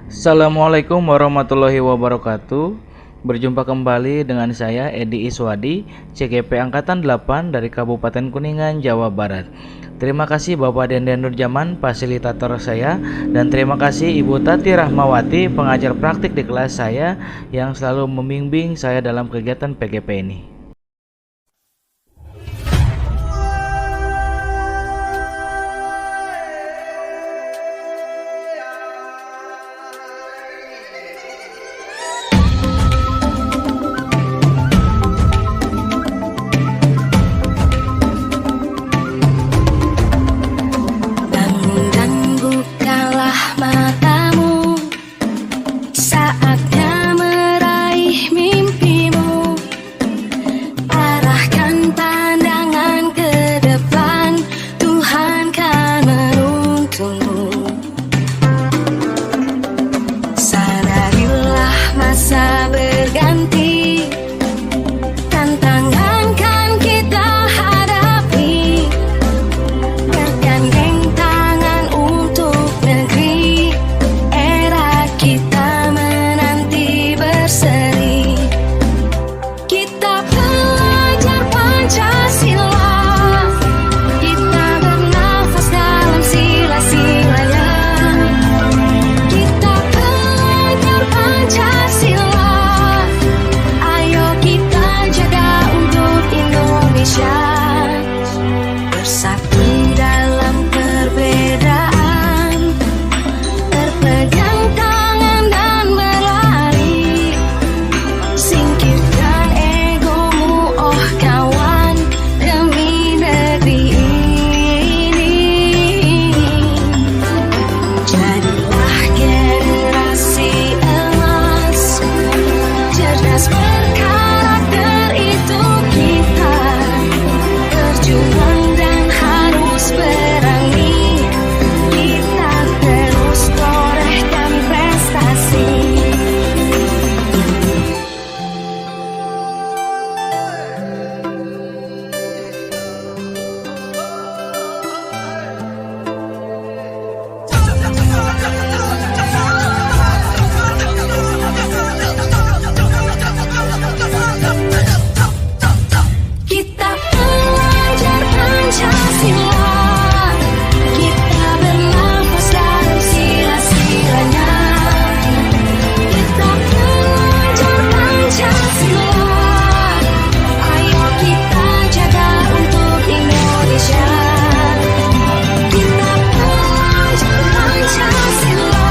Assalamualaikum warahmatullahi wabarakatuh. Berjumpa kembali dengan saya Edi Iswadi, CGP Angkatan 8 dari Kabupaten Kuningan, Jawa Barat. Terima kasih Bapak Denden Nurjaman, fasilitator saya, dan terima kasih Ibu Tati Rahmawati, pengajar praktik di kelas saya yang selalu membimbing saya dalam kegiatan PGP ini. Bangun dan bukalah matamu, saatnya meraih mimpimu. Arahkan pandangan ke depan, Tuhan kan menuntunmu. Sadarilah masa berganti, tantangan kan kita hadapi. Bergandeng tangan untuk negeri, era kita menanti berseri. Kita belajar Pancasila, kita bernafas dalam sila-silanya. Kita belajar Pancasila, ayo kita jaga untuk Indonesia. Bersatu dalam perbedaan, berpegang tangan dan berlari. Singkirkan egomu, oh kawan, demi negeri ini. Jadilah generasi emas, cerdas berkarakter itu kita. Berjuang dan harus berani, kita terus torehkan prestasi. Kita belajar Pancasila, kita bernafas dalam sila-silanya. Kita belajar Pancasila, ayo kita jaga untuk Indonesia. Kita belajar Pancasila,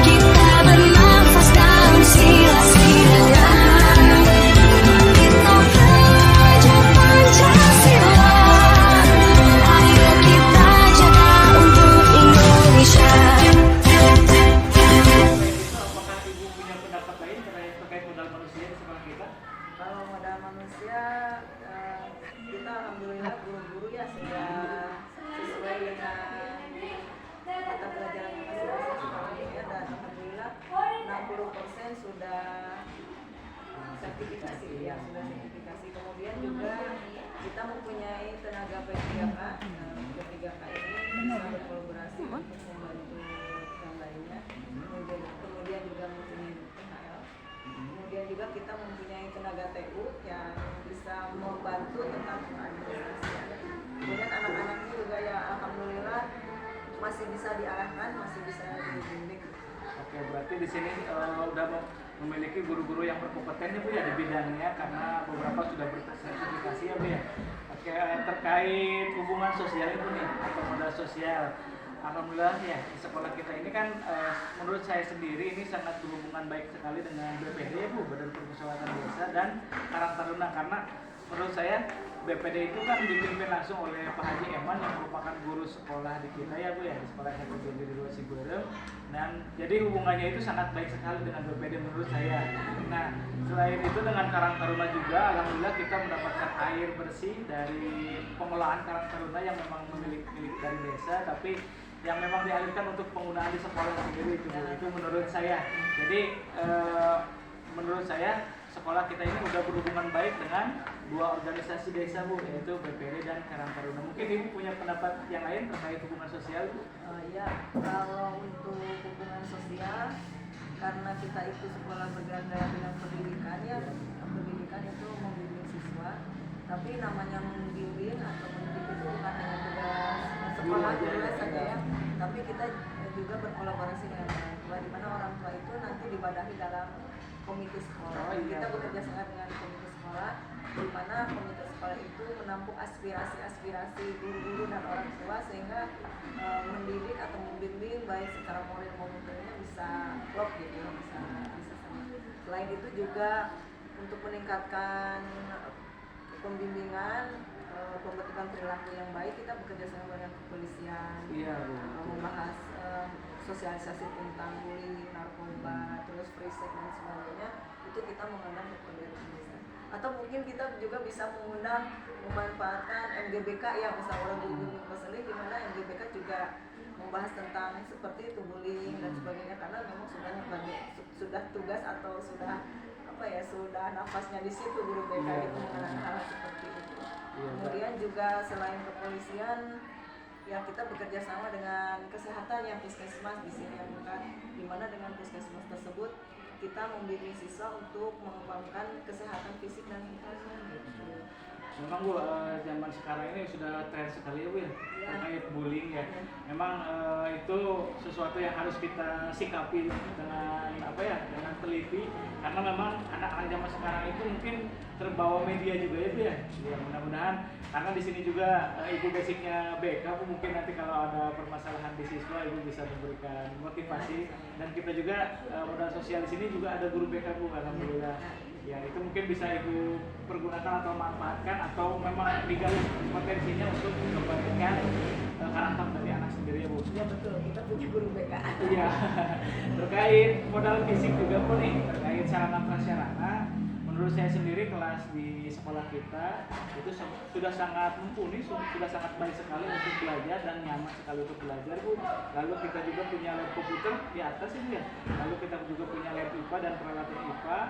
kita bernafas dalam sila-silanya. Kita belajar Pancasila, ayo kita jaga untuk Indonesia. Apakah Ibu punya pendapat lain terkait modal manusia di sekolah kita? Kalau modal manusia, kita alhamdulillah guru-guru ya sudah sesuai dengan mata pelajaran masing-masing sekolahnya, dan alhamdulillah 60% sudah sertifikasi ya, sudah sertifikasi. Kemudian juga kita mempunyai tenaga P3K. P3K ini bisa berkolaborasi untuk membantu yang lainnya. Kemudian juga mempunyai PKL. Kemudian juga kita mempunyai tenaga TU yang bisa membantu tentang administrasi. Kemudian anak-anaknya juga ya alhamdulillah masih bisa diarahkan, masih bisa dibimbing. Oke, berarti di sini udah memiliki guru-guru yang berkompeten ya Bu ya di bidangnya, karena beberapa sudah bersertifikasi ya Bu ya. Oke, terkait hubungan sosial itu nih atau modal sosial, alhamdulillah ya di sekolah kita ini kan menurut saya sendiri ini sangat berhubungan baik sekali dengan BPD ya Bu, Badan Permusyawaratan Desa, dan Karang Taruna, karena menurut saya BPD itu kan dipimpin langsung oleh Pak Haji Eman yang merupakan guru sekolah di kita ya Bu ya, di sekolah SMPD di Luar Siberem, dan jadi hubungannya itu sangat baik sekali dengan BPD menurut saya. Nah, selain itu dengan Karang Taruna juga alhamdulillah kita mendapatkan air bersih dari pengelolaan Karang Taruna yang memang milik dari desa, tapi yang memang dialihkan untuk penggunaan di sekolah sendiri itu Bu. Itu menurut saya. Jadi menurut saya sekolah kita ini udah berhubungan baik dengan dua organisasi desa Bu, yaitu BPD dan Karang Taruna. Mungkin Ibu punya pendapat yang lain terkait hubungan sosial Bu? Ya, kalau untuk hubungan sosial, karena kita itu sekolah bergerak dalam bidang pendidikan ya, pendidikan itu membimbing siswa. Tapi namanya membimbing atau mendidik itu bukan hanya tugas sekolah juga saja ya, tapi kita juga berkolaborasi dengan orang tua, di mana orang tua itu nanti dibadahi dalam komite sekolah. Kita bekerja sama dengan komite sekolah, di mana komite sekolah itu menampung aspirasi-aspirasi guru-guru dan orang tua sehingga mendidik atau membimbing baik secara moral maupun materialnya bisa klop gitu, bisa sama. Selain itu juga untuk meningkatkan pembimbingan pembentukan perilaku yang baik, kita bekerja sama dengan kepolisian, membahas sosialisasi tentang bullying, narkoba, terus free sex dan sebagainya. Itu kita mengundang kepolisian. Atau mungkin kita juga bisa mengundang, memanfaatkan MGBK yang usaha orang bimbing konseling, di mana MGBK juga membahas tentang seperti itu bullying dan sebagainya, karena memang sudah tugas atau sudah nafasnya di situ guru BK itu mengenai hal seperti itu. Kemudian juga selain kepolisian, ya kita bekerja sama dengan kesehatan yang puskesmas di sini yang bukan, di mana dengan puskesmas tersebut kita membimbing siswa untuk mengembangkan kesehatan fisik dan mentalnya gitu. Memang Bu, zaman sekarang ini sudah tren sekali ya Bu ya, terkait bullying ya. Memang itu sesuatu yang harus kita sikapi dengan dengan teliti, karena memang anak-anak zaman sekarang itu mungkin terbawa media juga ya Bu ya. Ya mudah-mudahan, karena di sini juga Ibu basicnya BK Bu, mungkin nanti kalau ada permasalahan di siswa Ibu bisa memberikan motivasi, dan kita juga modal sosial di sini juga ada guru BK Bu, alhamdulillah. Ya itu mungkin bisa Ibu pergunakan atau manfaatkan, atau memang digali potensinya untuk mengembangkan karakter dari anak sendiri ya Bu. Ya betul, kita punya guru BK. Iya. Terkait modal fisik juga pun nih, terkait sarana prasarana, menurut saya sendiri kelas di sekolah kita itu sudah sangat mumpuni, sudah sangat baik sekali untuk belajar dan nyaman sekali untuk belajar Bu. Lalu kita juga punya lab komputer di atas ini ya. Lalu kita juga punya lab IPA dan peralatan IPA.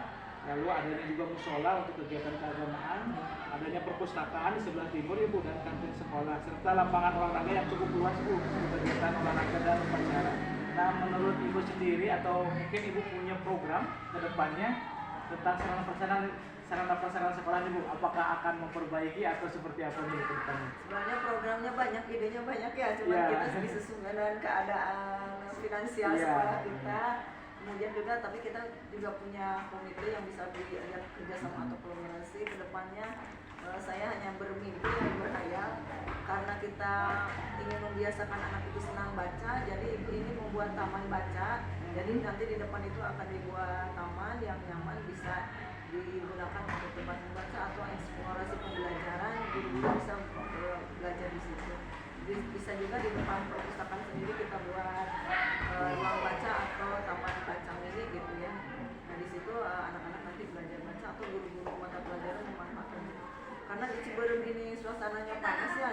Lalu adanya juga musola untuk kegiatan keagamaan, adanya perpustakaan di sebelah timur ya Bu, dan kantin sekolah, serta lapangan olahraga yang cukup luas Bu untuk kegiatan olahraga dan upacara. Nah, menurut Ibu sendiri atau mungkin Ibu punya program ke depannya tentang sarana prasarana sekolah Ibu, apakah akan memperbaiki atau seperti apa nih ke depannya? Sebenarnya programnya banyak, idenya banyak ya, cuma kita disesuaikan dengan keadaan finansial sekolah kita. Kemudian juga, tapi kita juga punya komite yang bisa diajak kerjasama atau kolaborasi ke depannya. Saya hanya bermimpi dan berhayal, karena kita ingin membiasakan anak itu senang baca, jadi Ibu ini membuat taman baca. Jadi nanti di depan itu akan dibuat taman yang nyaman, bisa digunakan untuk tempat membaca atau eksplorasi pembelajaran, guru-guru bisa belajar di situ. Bisa juga di depan perpustakaan sendiri kita buat ruang baca atau taman baca mini gitu ya. Nah di situ anak-anak nanti belajar baca atau guru-guru mata pelajaran memanfaatkan itu. Karena di Ciberem ini suasananya panas ya,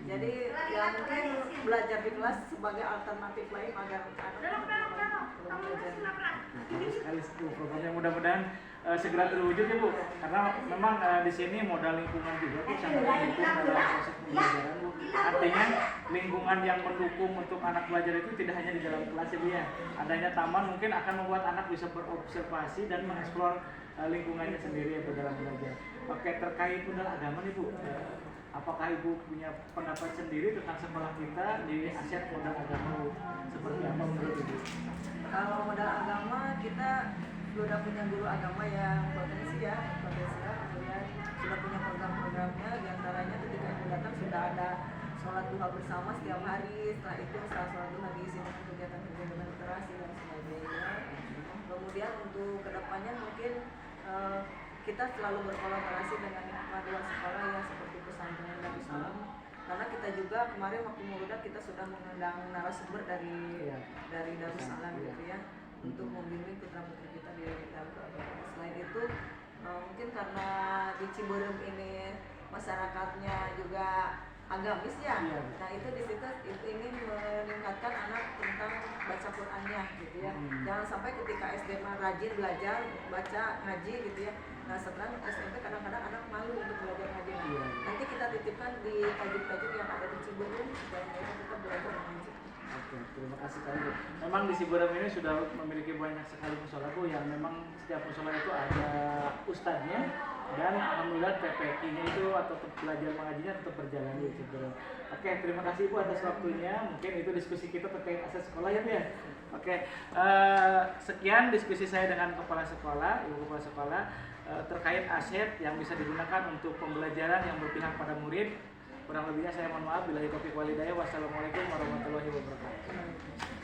jadi ya mungkin belajar di kelas sebagai alternatif lain agar anak-anak belajar. Sekali itu programnya, mudah-mudahan segera terwujud ya Bu, karena memang di sini modal lingkungan juga Bu sangat mendukung dalam proses pembelajaran Bu. Artinya lingkungan yang mendukung untuk anak belajar itu tidak hanya di dalam kelas ya Bu ya. Adanya taman mungkin akan membuat anak bisa berobservasi dan mengeksplor lingkungannya sendiri ya Bu dalam belajar. Oke, terkait modal agama nih Bu, apakah Ibu punya pendapat sendiri tentang sekolah kita di aset modal agama Bu? Seperti apa menurut Ibu? Kalau modal agama, kita sudah punya guru agama yang potensial, kemudian sudah punya program-programnya, diantaranya ketika Ibu datang sudah ada sholat duha bersama setiap hari. Setelah itu setelah sholat duha diisi dengan kegiatan-kegiatan literasi dan sebagainya. Kemudian untuk kedepannya mungkin kita selalu berkolaborasi dengan paduan sekolah ya, seperti pesantren Darussalam, karena kita juga kemarin waktu Muludah kita sudah mengundang narasumber dari Darussalam gitu ya, untuk membimbing putra-putri kita di Darussalam. Selain itu mungkin karena di Ciberem ini masyarakatnya juga agamis ya. Iya. Nah itu di situ itu ingin meningkatkan anak tentang baca Qurannya gitu ya. Jangan sampai ketika SD mah rajin belajar baca ngaji gitu ya. Nah setelah SMP kadang-kadang anak malu untuk belajar ngaji. Nah, Iya. nanti kita titipkan di tajuk-tajuk yang ada di Ciberem supaya mereka tetap belajar ngaji. Oke, terima kasih kali Bu. Memang di Ciberem ini sudah memiliki banyak sekali musola Bu, yang memang setiap musola itu ada ustadznya, dan alhamdulillah TPQ-nya itu atau belajar mengajinya tetap berjalan di Ciberem. Oke, terima kasih Bu atas waktunya. Mungkin itu diskusi kita terkait akses sekolah ya Bu ya. Oke, sekian diskusi saya dengan kepala sekolah, ibu kepala sekolah terkait aset yang bisa digunakan untuk pembelajaran yang berpihak pada murid. Kurang lebihnya saya mohon maaf. Billahi taufiq wal hidayah. Wassalamualaikum warahmatullahi wabarakatuh.